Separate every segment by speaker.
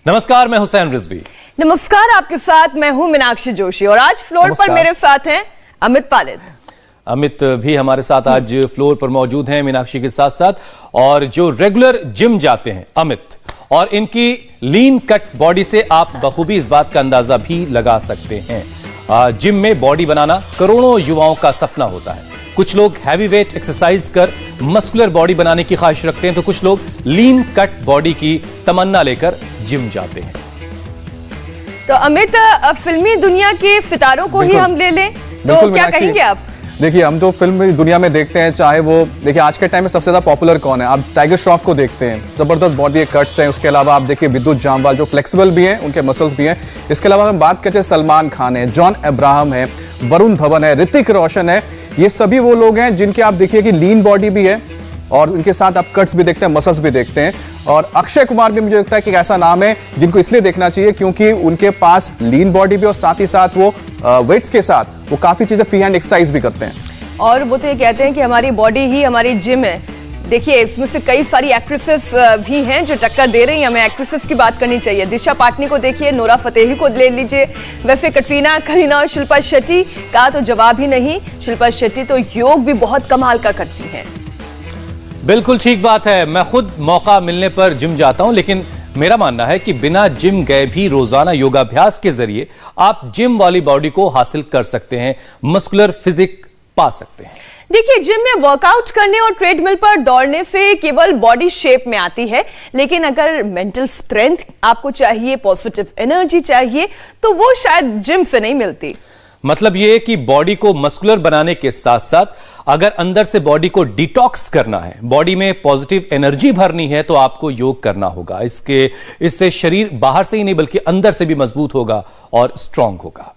Speaker 1: नमस्कार, मैं हुसैन रिजवी।
Speaker 2: नमस्कार, आपके साथ मैं हूं मीनाक्षी जोशी और आज फ्लोर पर मेरे साथ हैं अमित पालिद।
Speaker 1: अमित भी हमारे साथ आज फ्लोर पर मौजूद हैं मीनाक्षी के साथ साथ, और जो रेगुलर जिम जाते हैं अमित, और इनकी लीन कट बॉडी से आप बखूबी इस बात का अंदाजा भी लगा सकते हैं। जिम में बॉडी बनाना करोड़ों युवाओं का सपना होता है। कुछ लोग हैवी वेट एक्सरसाइज कर मस्कुलर बॉडी बनाने की ख्वाहिश रखते हैं, तो कुछ लोग लीन कट बॉडी की तमन्ना लेकर जिम जाते हैं।
Speaker 2: तो अमित, फिल्मी दुनिया के सितारों को ही हम ले लें तो क्या कहेंगे आप?
Speaker 3: देखिए, हम तो फिल्म दुनिया में देखते हैं, चाहे वो देखिए आज के टाइम में सबसे ज्यादा पॉपुलर कौन है। आप टाइगर श्रॉफ को देखते हैं, जबरदस्त बॉडी कट्स हैं। उसके अलावा आप देखिए विद्युत जामवाल, जो फ्लेक्सिबल भी हैं, उनके मसल्स भी हैं। इसके अलावा हम बात करते हैं सलमान खान है, जॉन अब्राहम है, वरुण धवन है, ऋतिक रोशन है। ये सभी वो लोग हैं जिनके आप देखिए कि लीन बॉडी भी है और उनके साथ आप कट्स भी देखते हैं, मसल्स भी देखते हैं। और अक्षय कुमार भी मुझे लगता है कि एक ऐसा नाम है जिनको इसलिए देखना चाहिए क्योंकि उनके पास लीन बॉडी भी और साथ ही साथ वो वेट्स के साथ वो काफी चीजें फ्री हैंड एक्सरसाइज भी करते हैं। और
Speaker 2: वो तो ये कहते हैं कि हमारी बॉडी ही हमारी जिम है। देखिए, इसमें से कई सारी एक्ट्रेसेस भी हैं जो टक्कर दे रही हैं। हमें एक्ट्रेसेस की बात करनी चाहिए। दिशा पाटनी को देखिए, नोरा फतेही को ले लीजिए। वैसे कटरीना, करीना और शिल्पा शेट्टी का तो जवाब ही नहीं। शिल्पा शेट्टी तो योग भी बहुत कमाल का करती हैं।
Speaker 1: बिल्कुल ठीक बात है। मैं खुद मौका मिलने पर जिम जाता हूं, लेकिन मेरा मानना है कि बिना जिम गए भी रोजाना योगाभ्यास के जरिए आप जिम वाली बॉडी को हासिल कर सकते हैं, मस्कुलर फिजिक पा सकते हैं।
Speaker 2: देखिए, जिम में वर्कआउट करने और ट्रेडमिल पर दौड़ने से केवल बॉडी शेप में आती है, लेकिन अगर मेंटल स्ट्रेंथ आपको चाहिए, पॉजिटिव एनर्जी चाहिए, तो वो शायद जिम से नहीं मिलती।
Speaker 1: मतलब ये कि बॉडी को मस्कुलर बनाने के साथ साथ अगर अंदर से बॉडी को डिटॉक्स करना है, बॉडी में पॉजिटिव एनर्जी भरनी है, तो आपको योग करना होगा। इससे शरीर बाहर से ही नहीं बल्कि अंदर से भी मजबूत होगा और स्ट्रांग होगा।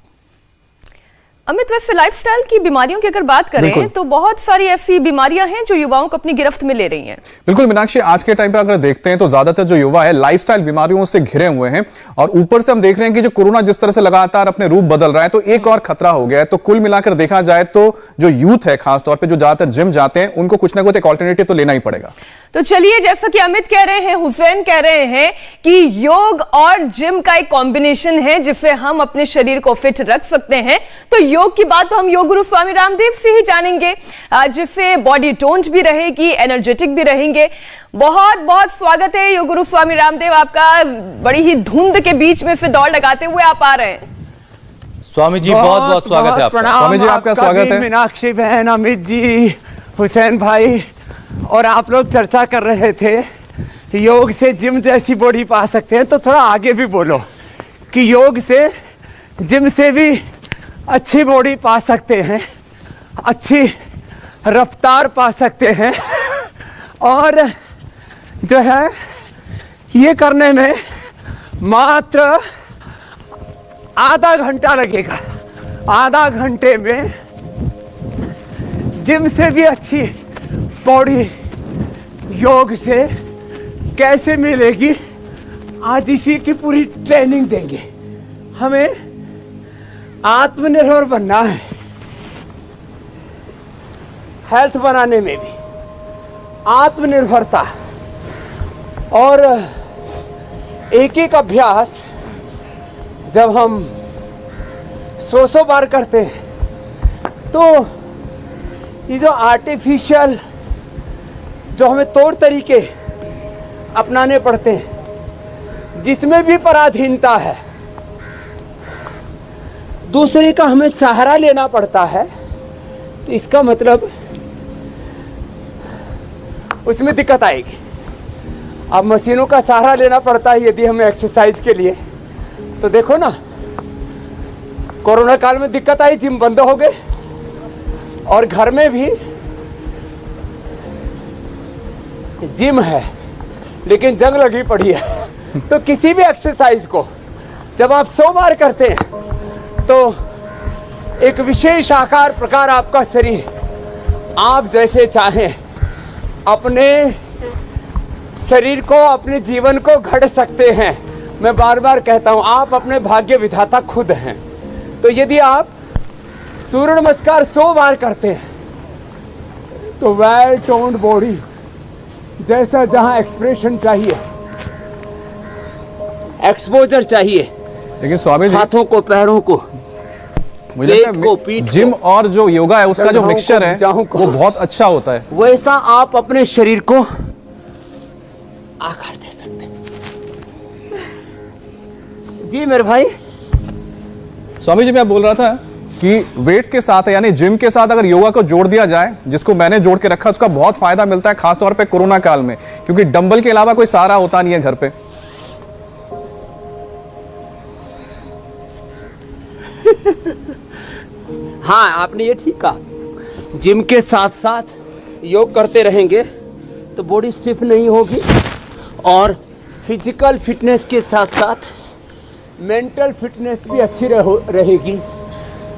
Speaker 2: अमित, वैसे लाइफस्टाइल की बीमारियों की अगर बात करें तो बहुत सारी ऐसी बीमारियां हैं जो युवाओं को अपनी गिरफ्त में ले रही हैं।
Speaker 3: बिल्कुल मीनाक्षी, आज के टाइम पे अगर देखते हैं तो ज्यादातर जो युवा है लाइफस्टाइल बीमारियों से घिरे हुए हैं, और ऊपर से हम देख रहे हैं कि जो कोरोना जिस तरह से लगातार अपने रूप बदल रहा है, तो एक और खतरा हो गया है। तो कुल मिलाकर देखा जाए तो जो यूथ है, खासतौर पर जो ज्यादातर जिम जाते हैं, उनको कुछ ना कुछ एक ऑल्टरनेटिव तो लेना ही पड़ेगा।
Speaker 2: तो चलिए, जैसा कि अमित कह रहे हैं, हुसैन कह रहे हैं कि योग और जिम का एक कॉम्बिनेशन है जिससे हम अपने शरीर को फिट रख सकते हैं। तो योग की बात तो हम योग गुरु स्वामी रामदेव से ही जानेंगे, जिससे बॉडी टोन्ड भी रहेगी, एनर्जेटिक भी रहेंगे। बहुत बहुत स्वागत है योग गुरु स्वामी रामदेव आपका। बड़ी ही धुंध के बीच में फिर दौड़ लगाते हुए आप आ रहे हैं।
Speaker 1: स्वामी जी, बहुत बहुत स्वागत है आपका।
Speaker 3: स्वामी जी, आपका स्वागत है।
Speaker 4: मीनाक्षी बहन, अमित जी, हुसैन भाई, और आप लोग चर्चा कर रहे थे योग से जिम जैसी बॉडी पा सकते हैं, तो थोड़ा आगे भी बोलो कि योग से जिम से भी अच्छी बॉडी पा सकते हैं, अच्छी रफ्तार पा सकते हैं, और जो है ये करने में मात्र आधा घंटा लगेगा। आधा घंटे में जिम से भी अच्छी बॉडी योग से कैसे मिलेगी, आज इसी की पूरी ट्रेनिंग देंगे। हमें आत्मनिर्भर बनना है, हेल्थ बनाने में भी आत्मनिर्भरता, और एक एक अभ्यास जब हम 100 बार करते हैं तो ये जो आर्टिफिशियल जो हमें तौर तरीके अपनाने पड़ते हैं, जिसमें भी पराधीनता है, दूसरे का हमें सहारा लेना पड़ता है, तो इसका मतलब उसमें दिक्कत आएगी। अब मशीनों का सहारा लेना पड़ता है यदि हमें एक्सरसाइज के लिए, तो देखो ना, कोरोना काल में दिक्कत आई, जिम बंद हो गए, और घर में भी जिम है लेकिन जंग लगी पड़ी है। तो किसी भी एक्सरसाइज को जब आप 100 बार करते हैं तो एक विशेष आकार प्रकार आपका शरीर आप जैसे चाहें अपने शरीर को, अपने जीवन को गढ़ सकते हैं। मैं बार बार कहता हूं, आप अपने भाग्य विधाता खुद हैं। तो यदि आप सूर्य नमस्कार 100 बार करते हैं तो वेल टोन्ड बॉडी, जैसा जहां एक्सप्रेशन चाहिए, एक्सपोजर चाहिए
Speaker 3: लेकिन स्वामी जी
Speaker 4: हाथों को, पैरों को,
Speaker 3: मुझे
Speaker 4: पेट
Speaker 3: लगता
Speaker 4: को,
Speaker 3: है
Speaker 4: पीठ
Speaker 3: जिम
Speaker 4: को,
Speaker 3: और जो योगा है उसका जो
Speaker 4: जंघाओं
Speaker 3: मिक्सचर
Speaker 4: को,
Speaker 3: है
Speaker 4: भुजाओं को।
Speaker 3: वो बहुत अच्छा होता है।
Speaker 4: वैसा आप अपने शरीर को आकार दे सकते हैं। जी मेरे भाई।
Speaker 3: स्वामी जी मैं बोल रहा था कि वेट्स के साथ है, यानी जिम के साथ अगर योगा को जोड़ दिया जाए, जिसको मैंने जोड़ के रखा, उसका बहुत फायदा मिलता है, खासतौर पे कोरोना काल में, क्योंकि डंबल के अलावा कोई सहारा होता नहीं है घर पे।
Speaker 4: हाँ, आपने ये ठीक कहा। जिम के साथ साथ योग करते रहेंगे तो बॉडी स्टिफ नहीं होगी, और फिजिकल फिटनेस के साथ साथ मेंटल फिटनेस भी अच्छी रहेगी।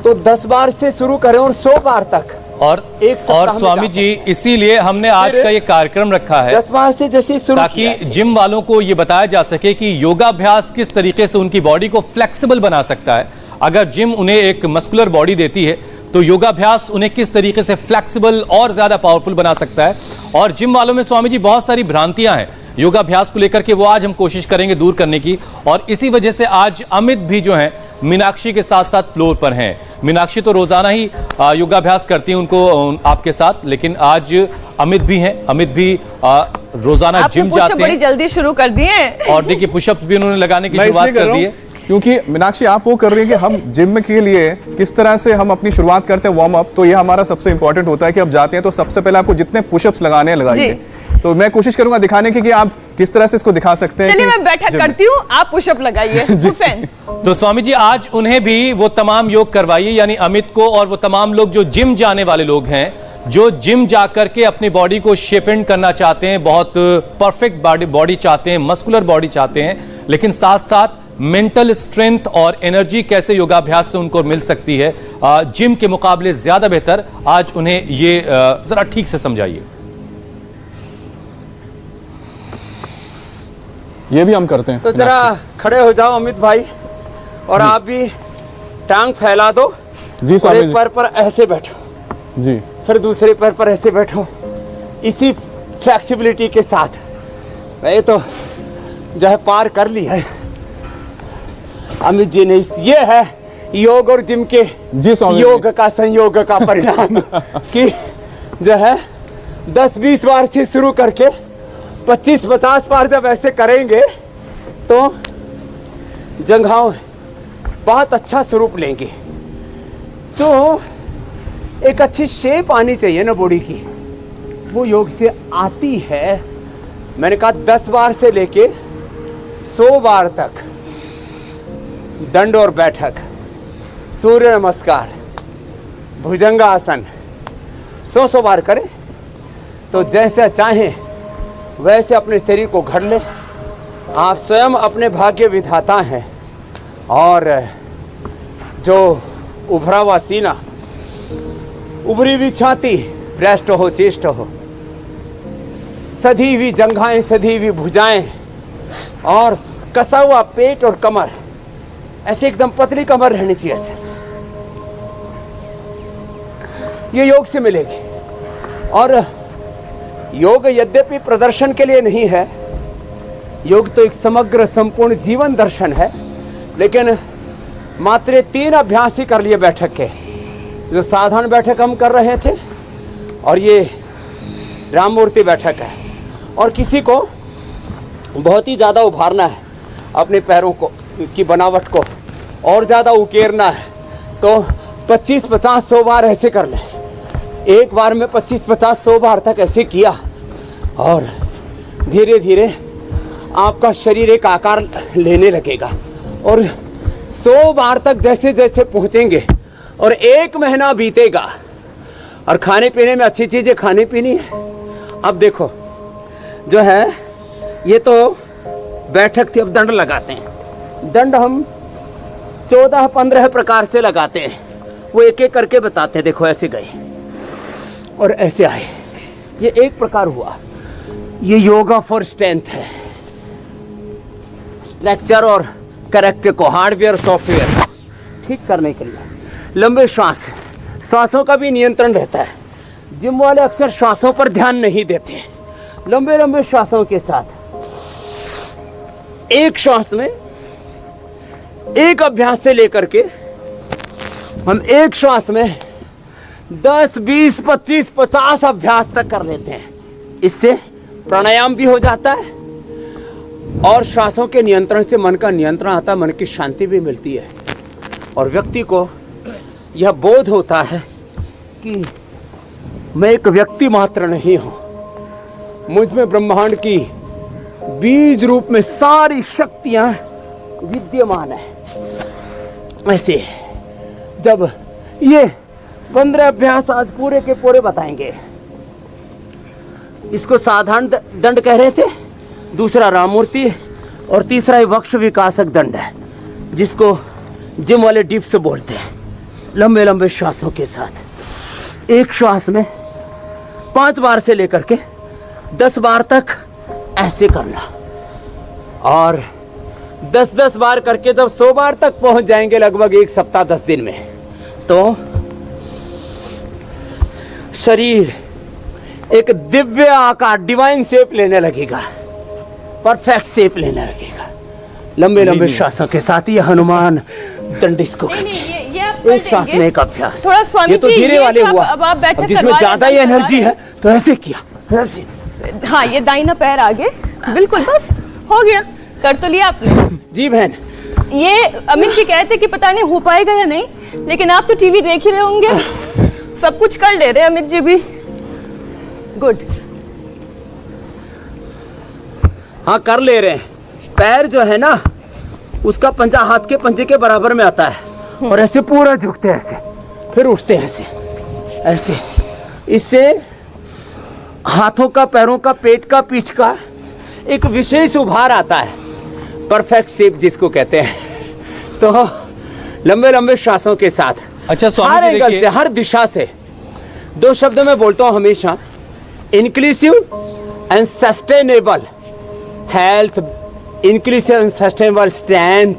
Speaker 4: तो 10 बार से शुरू करें और 100 बार तक,
Speaker 1: और
Speaker 4: एक सप्ताह
Speaker 1: और
Speaker 4: में
Speaker 1: स्वामी
Speaker 4: जा
Speaker 1: जी इसीलिए हमने आज का ये कार्यक्रम रखा है
Speaker 4: 10 बार से जैसे शुरू
Speaker 1: ताकि
Speaker 4: किया।
Speaker 1: जिम वालों को ये बताया जा सके कि योगाभ्यास किस तरीके से उनकी बॉडी को फ्लेक्सिबल बना सकता है। अगर जिम उन्हें एक मस्कुलर बॉडी देती है तो योगाभ्यास उन्हें किस तरीके से फ्लेक्सिबल और ज्यादा पावरफुल बना सकता है। और जिम वालों में स्वामी जी बहुत सारी भ्रांतियां हैं योगाभ्यास को लेकर के, वो आज हम कोशिश करेंगे दूर करने की। और इसी वजह से आज अमित भी जो है मीनाक्षी के साथ साथ फ्लोर पर हैं। मीनाक्षी तो रोजाना ही योगाभ्यास करती हैं उनको आपके साथ, लेकिन आज अमित भी हैं। अमित भी रोजाना जिम जाते हैं।
Speaker 2: बड़ी जल्दी शुरू कर दिए
Speaker 1: और देखिए पुशअप्स भी उन्होंने लगाने की
Speaker 3: मैं
Speaker 1: शुरुआत
Speaker 3: इसलिए
Speaker 1: कर दी है।
Speaker 3: क्योंकि मीनाक्षी आप वो कर रही हैं कि हम जिम के लिए किस तरह से हम अपनी शुरुआत करते हैं वार्म अप, तो ये हमारा सबसे इंपॉर्टेंट होता है कि अब जाते हैं तो सबसे पहले आपको जितने पुशअप्स लगाने हैं लगाइए। तो मैं कोशिश करूंगा दिखाने की कि आप किस तरह से इसको दिखा सकते हैं।
Speaker 2: चलिए मैं बैठक करती हूँ, आप पुशअप लगाइए। हुसैन।
Speaker 1: तो स्वामी जी आज उन्हें भी वो तमाम योग करवाइए, यानी अमित को और वो तमाम लोग जो जिम जाने वाले लोग हैं, जो जिम जाकर के अपनी बॉडी को शेप एंड करना चाहते हैं, बहुत परफेक्ट बॉडी चाहते हैं, मस्कुलर बॉडी चाहते हैं, लेकिन साथ साथ मेंटल स्ट्रेंथ और एनर्जी कैसे योगाभ्यास से उनको मिल सकती है जिम के मुकाबले ज्यादा बेहतर, आज उन्हें ये जरा ठीक से समझाइए।
Speaker 3: ये भी हम करते हैं।
Speaker 4: तो जरा खड़े हो जाओ अमित भाई, और आप भी टांग फैला दो
Speaker 3: जी
Speaker 4: और
Speaker 3: स्वामी
Speaker 4: एक
Speaker 3: जी।
Speaker 4: पैर पर ऐसे बैठो,
Speaker 3: जी
Speaker 4: फिर दूसरे पैर पर ऐसे बैठो, इसी फ्लेक्सिबिलिटी के साथ। मैं तो जो है पार कर ली है अमित जी ने। ये है योग और जिम के
Speaker 3: जी स्वामी
Speaker 4: योग का संयोग का परिणाम कि जो है 10-20 बार से शुरू करके 25-50 बार जब ऐसे करेंगे तो जंघाओं बहुत अच्छा स्वरूप लेंगे। तो एक अच्छी शेप आनी चाहिए ना बॉडी की, वो योग से आती है। मैंने कहा 10 बार से लेके 100 बार तक दंड और बैठक, सूर्य नमस्कार, भुजंगासन 100 बार करें तो जैसा चाहें वैसे अपने शरीर को घड़ ले। आप स्वयं अपने भाग्य विधाता हैं, और जो उभरा हुआ सीना, उभरी हुई छाती, ब्रेस्ट हो, चेस्ट हो, सधी हुई जंघाएं, सधी हुई भुजाएं, और कसा हुआ पेट और कमर, ऐसे एकदम पतली कमर रहनी चाहिए ऐसे। ये योग से मिलेगी। और योग यद्यपि प्रदर्शन के लिए नहीं है, योग तो एक समग्र संपूर्ण जीवन दर्शन है, लेकिन मात्र 3 अभ्यास ही कर लिए बैठक के। जो साधारण बैठक हम कर रहे थे, और ये राममूर्ति बैठक है। और किसी को बहुत ही ज़्यादा उभारना है, अपने पैरों को की बनावट को और ज़्यादा उकेरना है, तो 25-50-100 बार ऐसे कर लें। एक बार में 25-50-100 बार तक ऐसे किया, और धीरे धीरे आपका शरीर एक आकार लेने लगेगा। और 100 बार तक जैसे जैसे पहुँचेंगे और 1 महीना बीतेगा, और खाने पीने में अच्छी चीज़ें खाने पीनी है। अब देखो जो है, ये तो बैठक थी, अब दंड लगाते हैं। दंड हम 14-15 प्रकार से लगाते हैं, वो एक एक करके बताते हैं। देखो ऐसे गए और ऐसे आए, ये एक प्रकार हुआ। ये योगा फॉर स्ट्रेंथ है, स्ट्रक्चर और कैरेक्टर को, हार्डवेयर सॉफ्टवेयर ठीक करने के लिए। लंबे सांसों का भी नियंत्रण रहता है। जिम वाले अक्सर श्वासों पर ध्यान नहीं देते हैं। लंबे लंबे श्वासों के साथ एक श्वास में एक अभ्यास से लेकर के हम एक श्वास में 10, 20, 25, 50 अभ्यास तक कर लेते हैं। इससे प्राणायाम भी हो जाता है और श्वासों के नियंत्रण से मन का नियंत्रण आता है, मन की शांति भी मिलती है और व्यक्ति को यह बोध होता है कि मैं एक व्यक्ति मात्र नहीं हूं, मुझ में ब्रह्मांड की बीज रूप में सारी शक्तियां विद्यमान है। ऐसे जब ये 15 अभ्यास आज पूरे के पूरे बताएंगे। इसको साधारण दंड कह रहे थे, दूसरा राममूर्ति और तीसरा ही वक्ष विकासक दंड है, जिसको जिम वाले डिप्स बोलते हैं। लंबे लंबे श्वासों के साथ एक श्वास में 5 बार से लेकर के 10 बार तक ऐसे करना और 10-10 बार करके जब 100 बार तक पहुंच जाएंगे, लगभग 1 सप्ताह 10 दिन में, तो शरीर एक दिव्य आकार, डिवाइन शेप लेने लगेगा, परफेक्ट शेप लेने लगेगा। लंबे लंबे श्वासों के साथ ये हनुमान दंड इसको कहते हैं। एक श्वास में एक अभ्यास। ये तो धीरे वाले हुआ, अब जिसमें ज्यादा ही एनर्जी है तो ऐसे किया, ऐसे।
Speaker 2: हाँ, ये दाहिना पैर आगे, बिल्कुल, बस हो गया, कर तो लिया आपने।
Speaker 4: जी बहन,
Speaker 2: ये अमित जी कहते कि पता नहीं हो पाएगा या नहीं, लेकिन आप तो टीवी देख ही रहे होंगे, सब कुछ कर ले रहे हैं अमित जी भी। गुड।
Speaker 4: हाँ, कर ले रहे हैं। पैर जो है ना, उसका पंजा हाथ के पंजे के बराबर में आता है और ऐसे पूरा झुकते हैं, ऐसे फिर उठते हैं, ऐसे ऐसे। इससे हाथों का, पैरों का, पेट का, पीठ का एक विशेष उभार आता है, परफेक्ट शेप जिसको कहते हैं। तो लंबे लंबे श्वासों के साथ,
Speaker 1: अच्छा स्वामी
Speaker 4: हर
Speaker 1: जी
Speaker 4: एंगल से, हर दिशा से। 2 शब्द में बोलता हूं हमेशा, inclusive and sustainable health, inclusive and sustainable strength.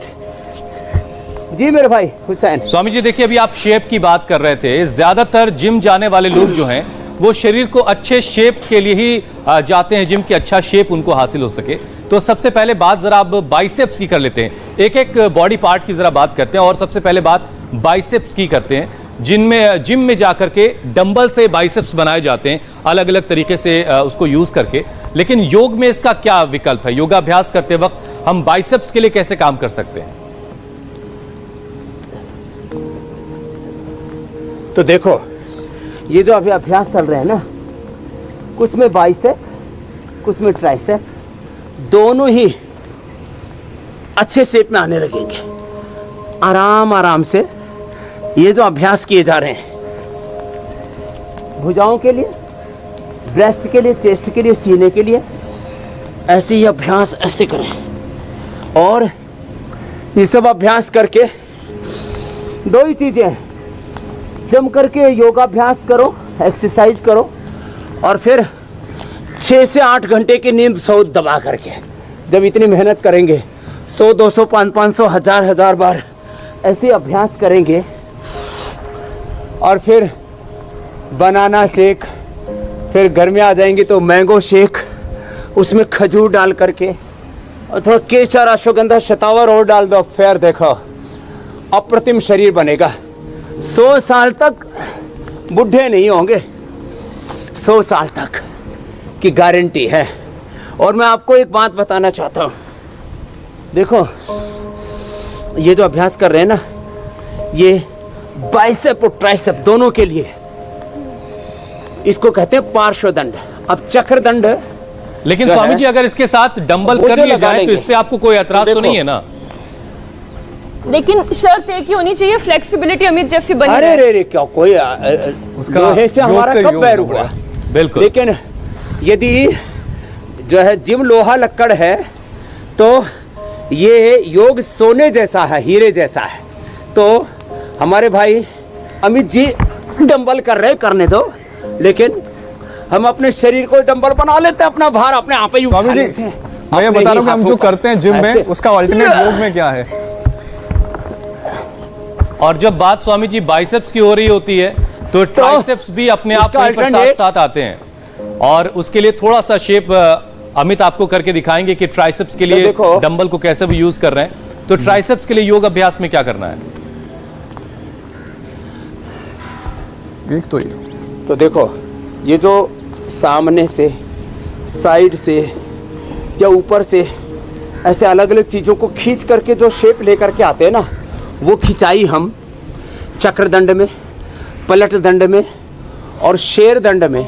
Speaker 4: जी मेरे भाई हुसैन।
Speaker 1: स्वामी जी देखिए, अभी आप शेप की बात कर रहे थे। ज्यादातर जिम जाने वाले लोग जो हैं वो शरीर को अच्छे शेप के लिए ही जाते हैं, जिम की अच्छा शेप उनको हासिल हो सके। तो सबसे पहले बात जरा आप बाइसेप्स की कर लेते हैं, एक एक बॉडी पार्ट की जरा बात करते हैं। और सबसे पहले बात बाइसेप्स की करते हैं, जिनमें जिम में जाकर के डंबल से बाइसेप्स बनाए जाते हैं, अलग अलग तरीके से उसको यूज करके। लेकिन योग में इसका क्या विकल्प है? योगाभ्यास करते वक्त हम बाइसेप्स के लिए कैसे काम कर सकते हैं?
Speaker 4: तो देखो, ये जो अभी अभ्यास चल रहे हैं ना, कुछ में बाइसेप, कुछ में ट्राइसेप, दोनों ही अच्छे शेप में आने लगेंगे। आराम आराम से ये जो अभ्यास किए जा रहे हैं, भुजाओं के लिए, ब्रेस्ट के लिए, चेस्ट के लिए, सीने के लिए, ऐसे ही अभ्यास ऐसे करें। और ये सब अभ्यास करके 2 ही चीजें हैं, जम करके योगाभ्यास करो, एक्सरसाइज करो, और फिर 6 से 8 घंटे की नींद 100 दबा करके। जब इतनी मेहनत करेंगे, 100, 200, 500, 1000 बार ऐसे अभ्यास करेंगे, और फिर बनाना शेक, फिर गर्मी आ जाएंगी तो मैंगो शेक, उसमें खजूर डाल करके और थोड़ा केसर, अश्वगंधा, शतावर और डाल दो, फिर देखो अप्रतिम शरीर बनेगा। 100 साल तक बुढ़े नहीं होंगे, 100 साल तक की गारंटी है। और मैं आपको एक बात बताना चाहता हूँ, देखो ये जो अभ्यास कर रहे हैं ना, ये बाइसेप और ट्राइसेप दोनों के लिए, इसको कहते हैं पार्श्व दंड। अब चक्र दंड,
Speaker 1: लेकिन स्वामी जी अगर इसके साथ डंबल कर लिए जाए तो इससे आपको कोई ऐतराज तो नहीं है ना?
Speaker 2: लेकिन शर्त एक ही होनी चाहिए, फ्लेक्सिबिलिटी अमित जैसी बनी।
Speaker 4: अरे रे रे, क्या कोई लोहे से हमारा कब बैर हुआ?
Speaker 1: बिल्कुल।
Speaker 4: लेकिन यदि जो है जिम लोहा लक्कड़ है, तो ये योग सोने जैसा है, हीरे जैसा है। तो हमारे भाई अमित जी डंबल कर रहे, करने दो, लेकिन हम अपने शरीर को डंबल बना लेते हैं, अपना भार अपने आप ही उठा लेते हैं।
Speaker 3: मैं ये बता रहा हूँ कि हम जो करते हैं जिम में, उसका अल्टरनेट योग में क्या है?
Speaker 1: और जब बात स्वामी जी बाइसेप्स की हो रही होती है तो ट्राइसेप्स भी अपने आप पर साथ साथ आते हैं, और उसके लिए थोड़ा सा शेप अमित आपको करके दिखाएंगे कि ट्राइसेप्स के लिए डंबल को कैसे भी यूज कर रहे हैं। तो ट्राइसेप्स के लिए योग अभ्यास में क्या करना है?
Speaker 3: एक तो ये
Speaker 4: तो देखो, ये जो सामने से, साइड से या ऊपर से ऐसे अलग अलग चीज़ों को खींच करके जो शेप लेकर के आते हैं ना, वो खिंचाई हम चक्र दंड में, पलट दंड में और शेर दंड में,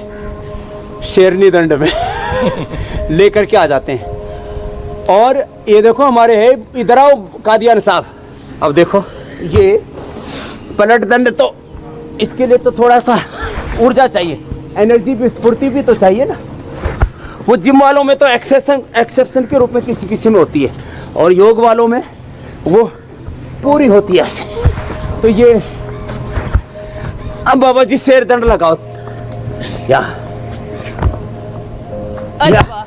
Speaker 4: शेरनी दंड में लेकर के आ जाते हैं। और ये देखो हमारे है, इधर आओ कादियान साहब, अब देखो ये पलट दंड, तो इसके लिए तो थोड़ा सा ऊर्जा चाहिए, एनर्जी भी, स्फूर्ति भी तो चाहिए ना। वो जिम वालों में तो एक्सेप्शन के रूप में किसी किसी में होती है, और योग वालों में वो पूरी होती है ऐसे। तो ये अब बाबा जी शेर दंड लगाओ,
Speaker 2: अरे वाह,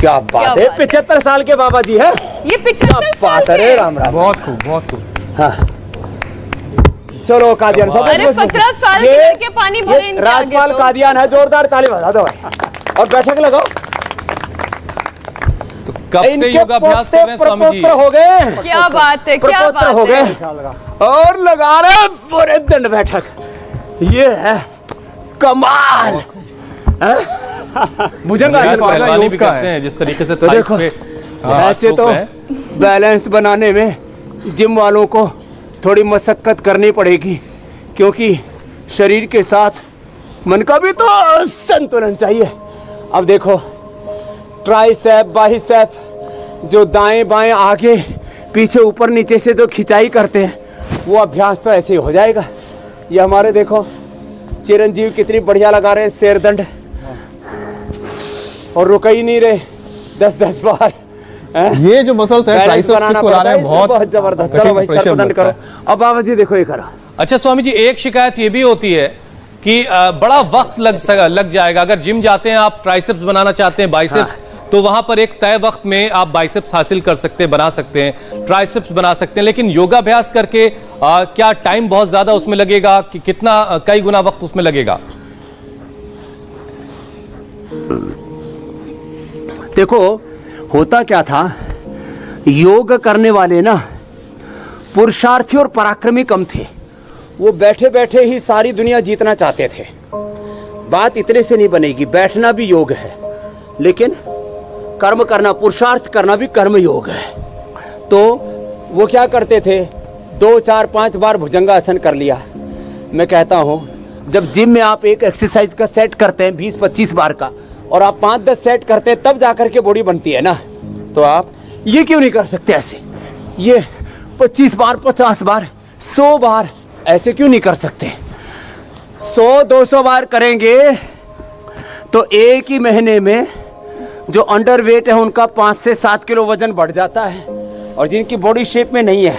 Speaker 4: क्या बात है, 75 साल के बाबा जी है,
Speaker 2: ये 75 साल के
Speaker 4: है। राम राम,
Speaker 3: बहुत खूब, बहुत खूब।
Speaker 4: हाँ चलो कादियान साहब,
Speaker 2: अरे 17 साल के लड़के पानी भरे इनके आगे
Speaker 4: राजपाल
Speaker 2: तो।
Speaker 4: कादियान है, जोरदार ताली बजा दो भाई, और बैठक लगाओ।
Speaker 1: तो कब से योगाभ्यास कर रहे हैं स्वामी जी?
Speaker 4: प्रपौत्र हो गए,
Speaker 2: क्या बात है, क्या
Speaker 4: प्रपौत्र हो
Speaker 2: बात है।
Speaker 4: गए, और लगा रहे पूरे दंड बैठक। ये है कमाल, भुजंगासन
Speaker 1: पहलवानी भी करते हैं जिस तरीके से
Speaker 4: तो देखो, ऐसे तो बैलेंस बनाने में जिम वालों को थोड़ी मशक्कत करनी पड़ेगी, क्योंकि शरीर के साथ मन का भी तो संतुलन चाहिए। अब देखो ट्राइसेप, बाइसेप, जो दाएं बाएं आगे पीछे ऊपर नीचे से जो खिंचाई करते हैं, वो अभ्यास तो ऐसे ही हो जाएगा। ये हमारे देखो चिरंजीव कितनी बढ़िया लगा रहे हैं शेर दंड, और रुक ही नहीं रहे 10-10 बार।
Speaker 3: ये जो मसल्स है ट्राइसेप्स किसको ला रहे हैं, बहुत
Speaker 4: जबरदस्त। चलो भाई सर दंड करो। अब बाबा जी देखो ये करो।
Speaker 1: अच्छा स्वामी जी, एक शिकायत ये भी होती है कि बड़ा वक्त लग जाएगा। अगर जिम जाते हैं आप, ट्राइसेप्स बनाना चाहते हैं, बाइसेप्स, तो वहां पर एक तय वक्त में आप बाइसेप्स हासिल कर सकते हैं, बना सकते हैं, ट्राइसेप्स बना सकते हैं। लेकिन योगाभ्यास करके क्या टाइम बहुत ज्यादा उसमें लगेगा कि कितना, कई गुना वक्त उसमें लगेगा?
Speaker 4: देखो होता क्या था, योग करने वाले ना पुरुषार्थी और पराक्रमी कम थे। वो बैठे बैठे ही सारी दुनिया जीतना चाहते थे। बात इतने से नहीं बनेगी, बैठना भी योग है, लेकिन कर्म करना, पुरुषार्थ करना भी कर्म योग है। तो वो क्या करते थे, 2, 4, 5 बार भुजंगासन कर लिया। मैं कहता हूँ जब जिम में आप एक एक्सरसाइज का सेट करते हैं 20-25 बार का, और आप 5-10 सेट करते हैं, तब जाकर के बॉडी बनती है ना। तो आप ये क्यों नहीं कर सकते ऐसे, ये 25 बार, 50 बार, 100 बार ऐसे क्यों नहीं कर सकते? 100-200 बार करेंगे तो एक ही महीने में जो अंडर वेट है उनका 5 से 7 किलो वजन बढ़ जाता है, और जिनकी बॉडी शेप में नहीं है।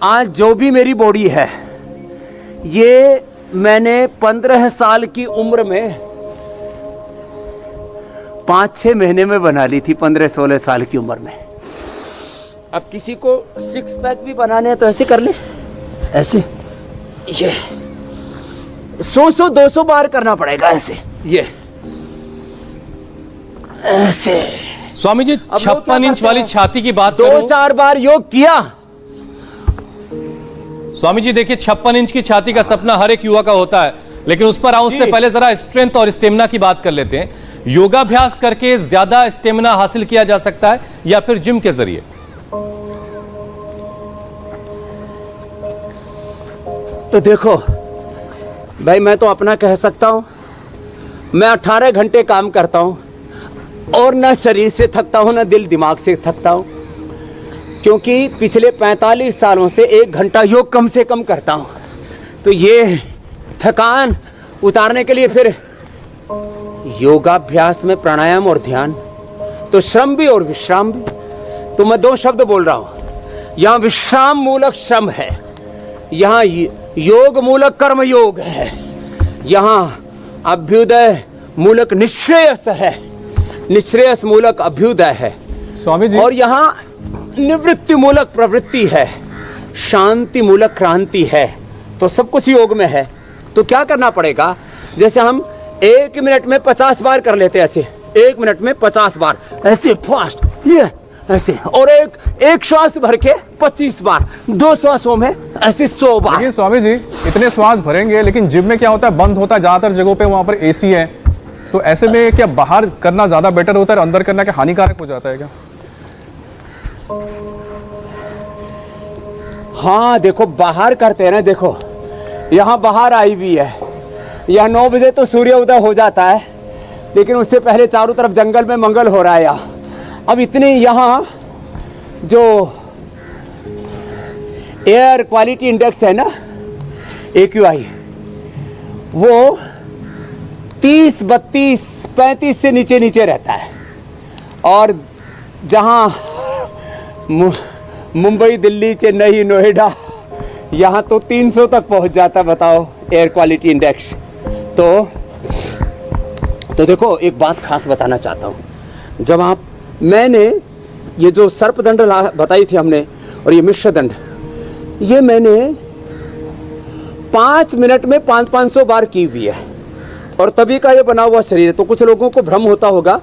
Speaker 4: आज जो भी मेरी बॉडी है, ये मैंने 15 साल की उम्र में 5-6 महीने में बना ली थी, 15-16 साल की उम्र में। अब किसी को 6 पैक भी बनाने हैं तो ऐसे कर ले, ऐसे, ये 100-200 बार करना पड़ेगा ऐसे, ये ऐसे।
Speaker 1: स्वामी जी 56 इंच वाली छाती की बात
Speaker 4: 2-4 बार योग किया।
Speaker 1: स्वामी जी देखिए, 56 इंच की छाती का सपना हर एक युवा का होता है, लेकिन उस पर आऊं उससे पहले जरा स्ट्रेंथ और स्टेमिना की बात कर लेते हैं। योगाभ्यास करके ज्यादा स्टेमिना हासिल किया जा सकता है या फिर जिम के जरिए?
Speaker 4: तो देखो भाई, मैं तो अपना कह सकता हूं, मैं 18 घंटे काम करता हूं, और ना शरीर से थकता हूं, ना दिल दिमाग से थकता हूं, क्योंकि पिछले 45 सालों से 1 घंटा योग कम से कम करता हूं। तो ये थकान उतारने के लिए फिर योगाभ्यास में प्राणायाम और ध्यान, तो श्रम भी और विश्राम भी। तो मैं 2 शब्द बोल रहा हूं, यहां विश्राम मूलक श्रम है, यहां योग मूलक कर्म योग है, यहां अभ्युदय मूलक निश्रेयस है, निश्रेयस मूलक अभ्युदय है
Speaker 3: स्वामी जी।
Speaker 4: और यहाँ निवृत्ति मूलक प्रवृत्ति है, शांति मूलक क्रांति है। तो सब कुछ योग में है। तो क्या करना पड़ेगा, जैसे हम 1 मिनट में 50 बार कर लेते हैं ऐसे, 1 मिनट में 50 बार ऐसे फास्ट, ये ऐसे, और एक श्वास भर के 25 बार, 2 श्वासों में ऐसे 100 बार।
Speaker 3: लेकिन स्वामी जी इतने श्वास भरेंगे, लेकिन जिम में क्या होता है, बंद होता है ज्यादातर जगहों पे, वहां पर एसी है, तो ऐसे में क्या बाहर करना ज्यादा बेटर होता है, अंदर करना क्या हानिकारक हो जाता है क्या?
Speaker 4: हाँ देखो, बाहर करते हैं ना, देखो यहाँ बाहर आई भी है, यहाँ 9 बजे तो सूर्य उदय हो जाता है, लेकिन उससे पहले चारों तरफ जंगल में मंगल हो रहा है यहाँ। अब इतनी यहाँ जो एयर क्वालिटी इंडेक्स है ना, AQI, वो 30, 32, 35 से नीचे नीचे रहता है। और जहाँ मुंबई, दिल्ली, चेन्नई, नोएडा, यहाँ तो 300 तक पहुँच जाता, बताओ एयर क्वालिटी इंडेक्स। तो देखो एक बात खास बताना चाहता हूँ, जब मैंने ये जो सर्पदंड बताई थी हमने, और ये मिश्र दंड, ये मैंने 5 मिनट में 500 बार की हुई है, और तभी का ये बना हुआ शरीर है। तो कुछ लोगों को भ्रम होता होगा,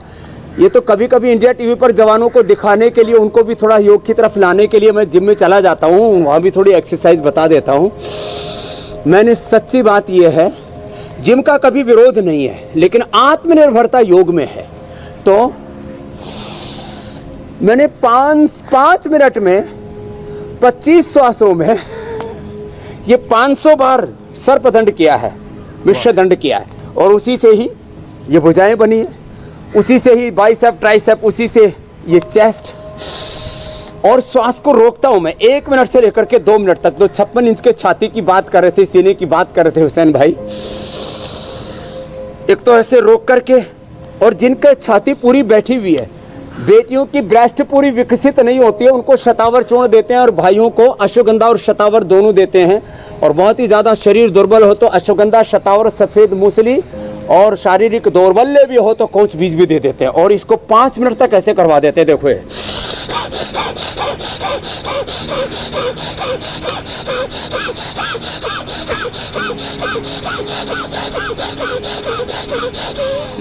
Speaker 4: ये तो कभी कभी इंडिया टीवी पर जवानों को दिखाने के लिए, उनको भी थोड़ा योग की तरफ लाने के लिए मैं जिम में चला जाता हूँ, वहाँ भी थोड़ी एक्सरसाइज बता देता हूँ। मैंने सच्ची बात ये है, जिम का कभी विरोध नहीं है, लेकिन आत्मनिर्भरता योग में है। तो मैंने 5 मिनट में 25 श्वासों में ये 500 बार सर्पदंड किया है, मिश्र दंड किया है, और उसी से ही ये भुजाएं बनी है, उसी से ही बाइसेप, ट्राइसेप, उसी से ये चेस्ट। और श्वास को रोकता हूं मैं 1 मिनट से लेकर के 2 मिनट तक। तो 56 इंच के छाती की बात कर रहे थे, सीने की बात कर रहे थे हुसैन भाई, एक तो ऐसे रोक करके, और जिनके छाती पूरी बैठी हुई है, बेटियों की ब्रेस्ट पूरी विकसित नहीं होती है, उनको शतावर चूर्ण देते हैं, और भाइयों को अश्वगंधा और शतावर दोनों देते हैं। और बहुत ही ज़्यादा शरीर दुर्बल हो तो अश्वगंधा, शतावर, सफ़ेद मूसली, और शारीरिक दौर्बल्य भी हो तो कोच बीज भी दे देते हैं। और इसको 5 मिनट तक ऐसे करवा देते हैं। देखो ये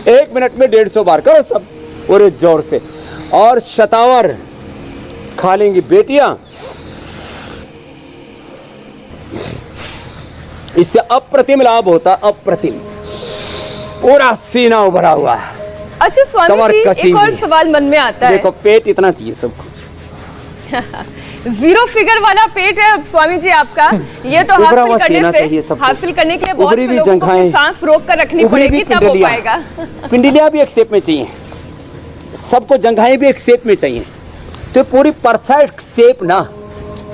Speaker 4: एक मिनट में 150 बार करो सब, और जोर से। और शतावर खा लेंगी बेटियां, इससे अप्रतिम लाभ होता, अप्रतिम। पूरा सीना उभरा हुआ है।
Speaker 2: अच्छा स्वामी जी, एक और सवाल मन में आता है।
Speaker 4: देखो पेट इतना चाहिए सबको।
Speaker 2: 0 फिगर वाला पेट है स्वामी जी आपका, ये तो हासिल करने के लिए बहुत से लोगों को सांस रोक कर रखनी पड़ेगी, तब हो पाएगा।
Speaker 4: पिंडलियां भी एक शेप में चाहिए, सबको जंघाएं भी एक शेप में चाहिए। तो पूरी परफेक्ट शेप ना,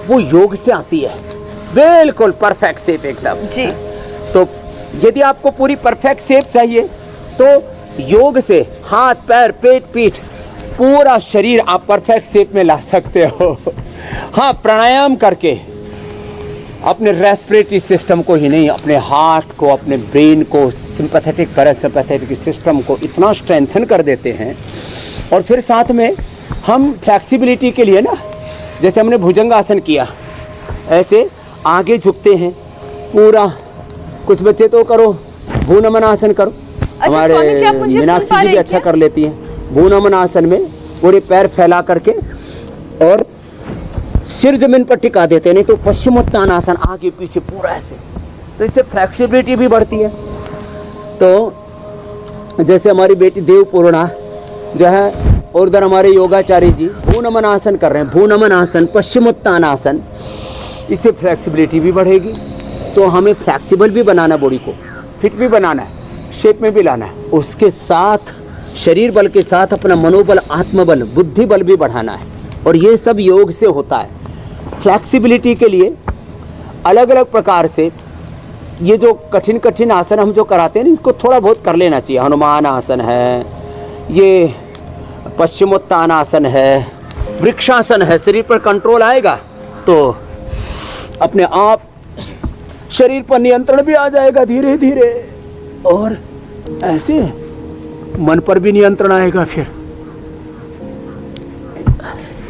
Speaker 4: वो योग से आती है, बिल्कुल परफेक्ट शेप एकदम
Speaker 2: जी।
Speaker 4: तो यदि आपको पूरी परफेक्ट शेप चाहिए तो योग से हाथ, पैर, पेट, पीठ, पूरा शरीर आप परफेक्ट शेप में ला सकते हो। हाँ, प्राणायाम करके अपने रेस्पिरेटरी सिस्टम को ही नहीं, अपने हार्ट को, अपने ब्रेन को, सिंपैथेटिक पैरासिम्पैथेटिक सिस्टम को इतना स्ट्रेंथन कर देते हैं। और फिर साथ में हम फ्लेक्सिबिलिटी के लिए ना, जैसे हमने भुजंग आसन किया, ऐसे आगे झुकते हैं पूरा। कुछ बच्चे तो करो भूनमन आसन करो, हमारे मीनाक्षी जी भी अच्छा कर लेती हैं। भूनमन आसन में पूरे पैर फैला करके और सिर जमीन पर टिका देते हैं, नहीं तो पश्चिमोत्तानासन आगे पीछे पूरा ऐसे, तो इससे फ्लेक्सिबिलिटी भी बढ़ती है। तो जैसे हमारी बेटी देवपूर्णा जो है, और उधर हमारे योगाचार्य जी भूनमन आसन कर रहे हैं, भूनमन आसन, पश्चिमोत्तानासन, इससे फ्लेक्सिबिलिटी भी बढ़ेगी। तो हमें फ्लेक्सिबल भी बनाना, बॉडी को फिट भी बनाना है, शेप में भी लाना है, उसके साथ शरीर बल के साथ अपना मनोबल, आत्मबल, बुद्धि बल भी बढ़ाना है। और ये सब योग से होता है। फ्लेक्सिबिलिटी के लिए अलग अलग प्रकार से ये जो कठिन कठिन आसन हम जो कराते हैं, इसको थोड़ा बहुत कर लेना चाहिए। हनुमान आसन है, ये पश्चिमोत्तानासन है, वृक्षासन है। शरीर पर कंट्रोल आएगा तो अपने आप शरीर पर नियंत्रण भी आ जाएगा धीरे धीरे, और ऐसे मन पर भी नियंत्रण आएगा फिर।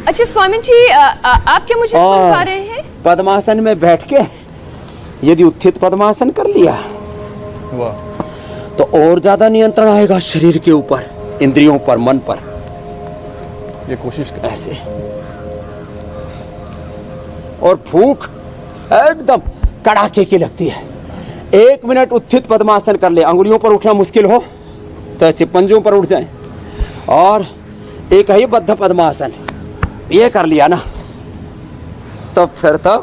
Speaker 2: अच्छा स्वामी जी, आप क्या मुझे सुन पा रहे हैं?
Speaker 4: पद्मासन में बैठ के यदि उत्थित पद्मासन कर लिया तो और ज्यादा नियंत्रण आएगा शरीर के ऊपर, इंद्रियों पर, मन पर।
Speaker 3: ये कोशिश करें
Speaker 4: ऐसे, और फूंक एकदम कड़ाके की लगती है। 1 मिनट उत्थित पद्मासन कर ले, अंगुलियों पर उठना मुश्किल हो तो ऐसे पंजों पर उठ जाएं, और एक ही बद्ध पद्मासन ये कर लिया ना, तो फिर तो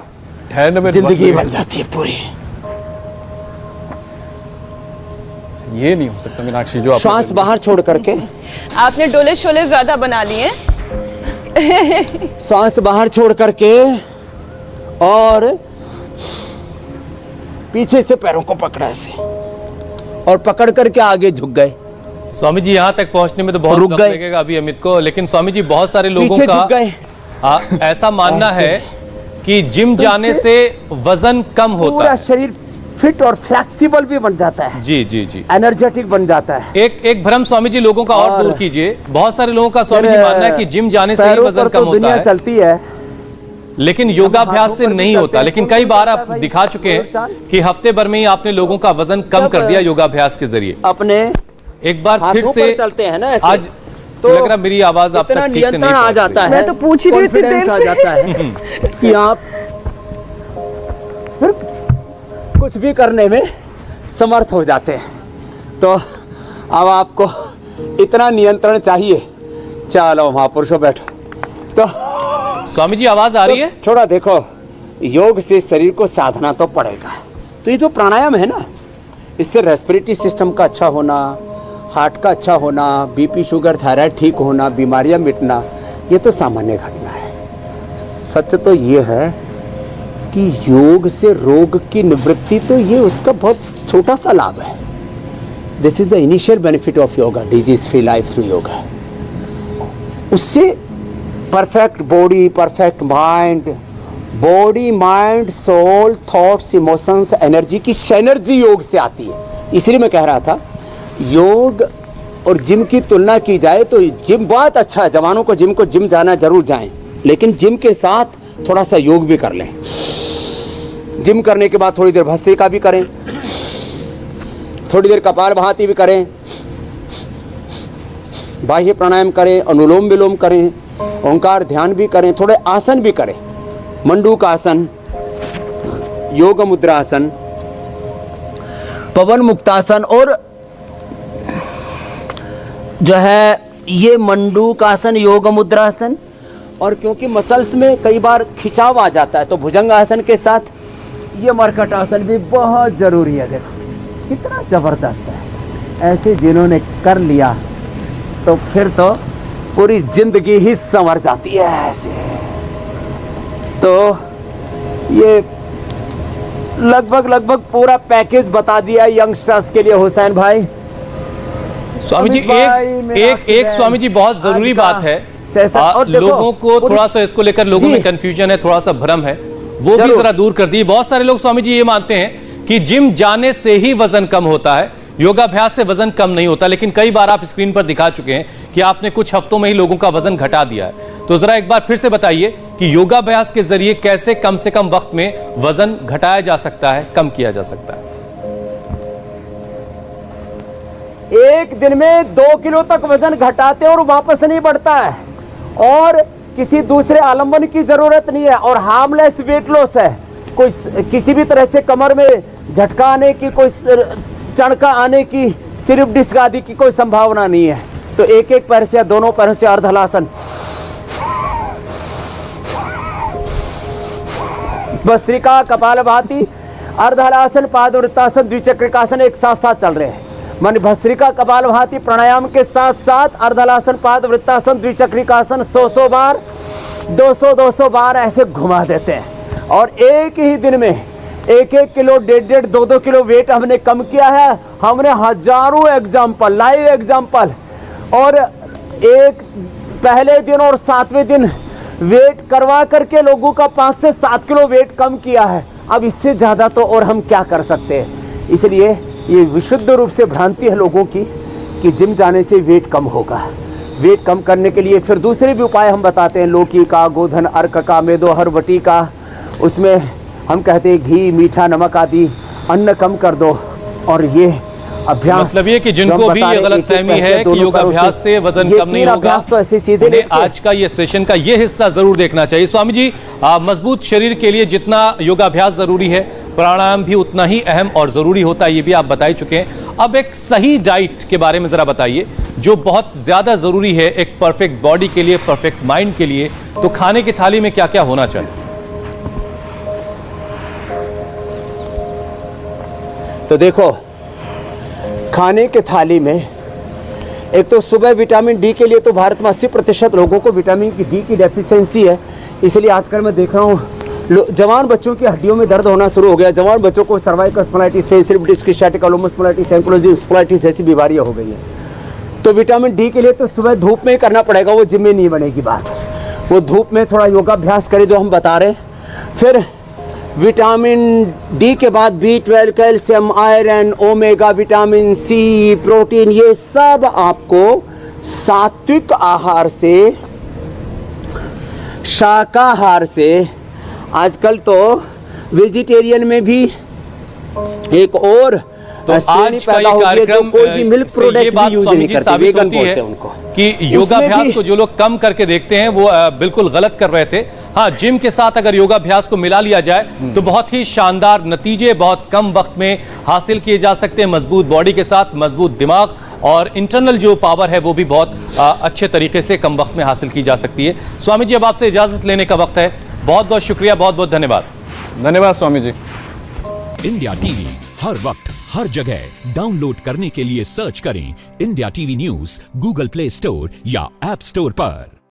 Speaker 3: ठहरने में
Speaker 4: जिंदगी बन जाती है पूरी।
Speaker 3: ये नहीं हो सकता मीनाक्षी, जो आपने
Speaker 4: श्वास बाहर छोड़ करके,
Speaker 2: आपने डोले शोले ज्यादा बना लिए।
Speaker 4: श्वास बाहर छोड़ करके और पीछे से पैरों को पकड़ा ऐसे, और पकड़ करके आगे झुक गए।
Speaker 1: स्वामी जी यहाँ तक पहुंचने में तो बहुत
Speaker 4: रुक
Speaker 1: वक्त
Speaker 4: गए।
Speaker 1: लगेगा अभी अमित को, लेकिन स्वामी जी बहुत सारे लोगों
Speaker 4: पीछे झुक
Speaker 1: का
Speaker 4: गए।
Speaker 1: ऐसा मानना है कि जिम जाने से वजन कम होता
Speaker 4: पूरा
Speaker 1: है।
Speaker 4: शरीर फिट और फ्लेक्सिबल भी बन जाता है,
Speaker 1: जी जी जी।
Speaker 4: एनर्जेटिक बन जाता है।
Speaker 1: एक भ्रम स्वामी जी लोगों का और दूर कीजिए। बहुत सारे लोगों का स्वामी जी मानना है कि जिम जाने से ही
Speaker 4: पैरों
Speaker 1: वजन
Speaker 4: पर
Speaker 1: कम
Speaker 4: तो
Speaker 1: होता
Speaker 4: दुनिया
Speaker 1: है,
Speaker 4: चलती है,
Speaker 1: लेकिन योगाभ्यास से
Speaker 4: हाथों पर भी
Speaker 1: नहीं
Speaker 4: चलते
Speaker 1: होता।
Speaker 4: हैं।
Speaker 1: लेकिन
Speaker 4: कौन
Speaker 1: कई बार
Speaker 4: बोलता
Speaker 1: आप
Speaker 4: है भाई?
Speaker 1: दिखा चुके हैं
Speaker 4: चाल।
Speaker 1: कि हफ्ते भर में ही आपने लोगों का वजन कम कर दिया योगाभ्यास के जरिए।
Speaker 4: अपने
Speaker 1: एक बार फिर
Speaker 4: हाथों
Speaker 1: से
Speaker 4: पर चलते हैं ना ऐसे,
Speaker 1: आज
Speaker 4: तो
Speaker 1: लग रहा मेरी आवाज आप
Speaker 4: इतना
Speaker 1: तक ठीक से नहीं
Speaker 4: नियंत्रण आ
Speaker 1: पहुंच
Speaker 4: जाता
Speaker 1: रही।
Speaker 4: है।
Speaker 2: मैं तो पूछ ही रही थी
Speaker 4: Confidence
Speaker 2: देर
Speaker 4: आ
Speaker 2: से।
Speaker 4: जाता है कि आप फिर कुछ भी करने में समर्थ हो जाते हैं। तो अब आपको इतना नियंत्रण चाहिए। चलो महापुरुषों बैठो। तो
Speaker 1: स्वामी जी आवाज आ रही है?
Speaker 4: थोड़ा देखो, योग से शरीर को साधना तो पड़ेगा। तो ये जो प्राणायाम है ना, इससे रेस्पिरेटरी सिस्टम का अच्छा होना, हार्ट का अच्छा होना, बीपी शुगर थायराइड ठीक होना, बीमारियां मिटना, ये तो सामान्य घटना है। सच तो ये है कि योग से रोग की निवृत्ति, तो ये उसका बहुत छोटा सा लाभ है। This is the initial benefit of yoga, disease free life through yoga. उससे perfect body, perfect mind, body mind soul thoughts emotions energy की एनर्जी योग से आती है। इसलिए मैं कह रहा था योग और जिम की तुलना की जाए तो जिम बहुत अच्छा है। जवानों को जिम जाना जरूर जाएं, लेकिन जिम के साथ थोड़ा सा योग भी कर लें। जिम करने के बाद थोड़ी देर भस्त्रिका भी करें, थोड़ी देर कपालभाति भी करें, बाह्य प्राणायाम करें, अनुलोम विलोम करें, ओंकार ध्यान भी करें, थोड़े आसन भी करें। मंडूक आसन, योग मुद्रासन, पवन मुक्तासन, और जो है ये मंडूक आसन, योग मुद्रासन। और क्योंकि मसल्स में कई बार खिंचाव आ जाता है, तो भुजंग आसन के साथ ये मरकट आसन भी बहुत जरूरी है। देखो कितना जबरदस्त है। ऐसे जिन्होंने कर लिया तो फिर तो पूरी जिंदगी ही संवर जाती है ऐसे। तो ये लगभग पूरा पैकेज बता दिया यंगस्टर्स के लिए हुसैन भाई।
Speaker 1: स्वामी जी
Speaker 4: अमित भाई,
Speaker 1: एक स्वामी जी बहुत जरूरी
Speaker 4: आज का
Speaker 1: बात है।
Speaker 4: सेशन, और देखो,
Speaker 1: लोगों को
Speaker 4: पूरी-
Speaker 1: थोड़ा सा इसको लेकर लोगों
Speaker 4: जी।
Speaker 1: में कंफ्यूजन है, थोड़ा सा भ्रम है, वो भी
Speaker 4: जरूर।
Speaker 1: जरा दूर कर दी। बहुत सारे लोग स्वामी जी ये मानते हैं कि जिम जाने से ही वजन कम होता है, योगाभ्यास से वजन कम नहीं होता। लेकिन कई बार आप स्क्रीन पर दिखा चुके हैं कि आपने कुछ हफ्तों में ही लोगों का वजन घटा दिया है। तो जरा एक बार फिर से बताइए कि योगाभ्यास के जरिए कैसे कम से कम वक्त में वजन घटाया जा सकता है, कम किया जा सकता है।
Speaker 4: एक दिन में 2 किलो तक वजन घटाते और वापस नहीं बढ़ता है, और किसी दूसरे आलम्बन की जरूरत नहीं है, और हार्मलेस वेट लॉस है। कोई किसी भी तरह से कमर में झटका आने की, कोई चढ़का आने की, सिर्फ डिस्क आदि की कोई संभावना नहीं है। तो एक एक पैर से या दोनों पैरों से अर्धहलासन, भस्त्रिका, कपालभाति, अर्धहलासन, पादवृत्तासन, द्विचक्रिकासन एक साथ साथ चल रहे हैं। मान भस्त्रिका, कपालभाति प्राणायाम के साथ साथ अर्धहलासन, पादवृत्तासन, द्विचक्रिकासन 100 बार, 200 बार ऐसे घुमा देते हैं। और एक ही दिन में 1 किलो, 1.5, 2 किलो वेट हमने कम किया है। हमने हजारों एग्जाम्पल, लाइव एग्जाम्पल, और एक पहले दिन और 7वें दिन वेट करवा करके लोगों का 5 से 7 किलो वेट कम किया है। अब इससे ज़्यादा तो और हम क्या कर सकते हैं। इसलिए ये विशुद्ध रूप से भ्रांति है लोगों की कि जिम जाने से वेट कम होगा। वेट कम करने के लिए फिर दूसरे भी उपाय हम बताते हैं, लौकी का, गोधन अर्क का, मेदो हरबटी का। उसमें हम कहते हैं घी, मीठा, नमक आदि अन्न कम कर दो, और ये अभ्यास,
Speaker 1: मतलब ये कि जिनको
Speaker 4: जो हम
Speaker 1: भी
Speaker 4: बता
Speaker 1: ये
Speaker 4: रहे हैं,
Speaker 1: गलतफहमी
Speaker 4: एक-एक
Speaker 1: है
Speaker 4: पैर से
Speaker 1: कि
Speaker 4: दोनों पैरों
Speaker 1: योगाभ्यास
Speaker 4: से,
Speaker 1: से वजन
Speaker 4: ये
Speaker 1: कम नहीं
Speaker 4: 3
Speaker 1: होगा,
Speaker 4: अभ्यास तो ऐसे सीधे
Speaker 1: उन्हें
Speaker 4: देखते हैं।
Speaker 1: आज का ये सेशन का ये हिस्सा जरूर देखना चाहिए। स्वामी जी, मजबूत शरीर के लिए जितना योगाभ्यास जरूरी है, प्राणायाम भी उतना ही अहम और जरूरी होता है, ये भी आप बता ही चुके हैं। अब एक सही डाइट के बारे में जरा बताइए, जो बहुत ज्यादा जरूरी है एक परफेक्ट बॉडी के लिए, परफेक्ट माइंड के लिए। तो खाने की थाली में क्या क्या होना चाहिए?
Speaker 4: तो देखो, खाने के थाली में एक तो सुबह विटामिन डी के लिए तो भारत में 80% लोगों को विटामिन डी की डेफिशिएंसी है। इसलिए आजकल मैं देख रहा हूँ जवान बच्चों की हड्डियों में दर्द होना शुरू हो गया, जवान बच्चों को cervical spondylitis, facial disc, static spondylitis, ankylosing spondylitis जैसी बीमारियां हो गई हैं। तो विटामिन डी के लिए तो सुबह धूप में ही करना पड़ेगा, वो जिम में नहीं बनेगी बात। वो धूप में थोड़ा योगाभ्यास करे जो हम बता रहे हैं। फिर विटामिन डी के बाद B12, calcium, iron, omega, vitamin C, protein, ये सब आपको सात्विक आहार से, शाकाहार से, आजकल तो वेजिटेरियन में भी एक और
Speaker 1: तो आज का ये कार्यक्रम
Speaker 4: कोई भी मिल्क
Speaker 1: से
Speaker 4: प्रोडक्ट
Speaker 1: ये बात
Speaker 4: भी यूज
Speaker 1: स्वामी
Speaker 4: नहीं
Speaker 1: जी
Speaker 4: करते,
Speaker 1: साबित
Speaker 4: वेगन
Speaker 1: होती
Speaker 4: बोलते
Speaker 1: है
Speaker 4: हैं उनको
Speaker 1: कि योगाभ्यास को जो लोग कम करके देखते हैं वो बिल्कुल गलत कर रहे थे। हाँ, जिम के साथ अगर योगाभ्यास को मिला लिया जाए तो बहुत ही शानदार नतीजे बहुत कम वक्त में हासिल किए जा सकते हैं। मजबूत बॉडी के साथ मजबूत दिमाग और इंटरनल जो पावर है वो भी बहुत अच्छे तरीके से कम वक्त में हासिल की जा सकती है। स्वामी जी, अब आपसे इजाजत लेने का वक्त है। बहुत बहुत शुक्रिया, बहुत बहुत धन्यवाद।
Speaker 3: धन्यवाद स्वामी जी।
Speaker 5: इंडिया टीवी हर वक्त हर जगह डाउनलोड करने के लिए सर्च करें India TV news Google play store या ऐप स्टोर पर।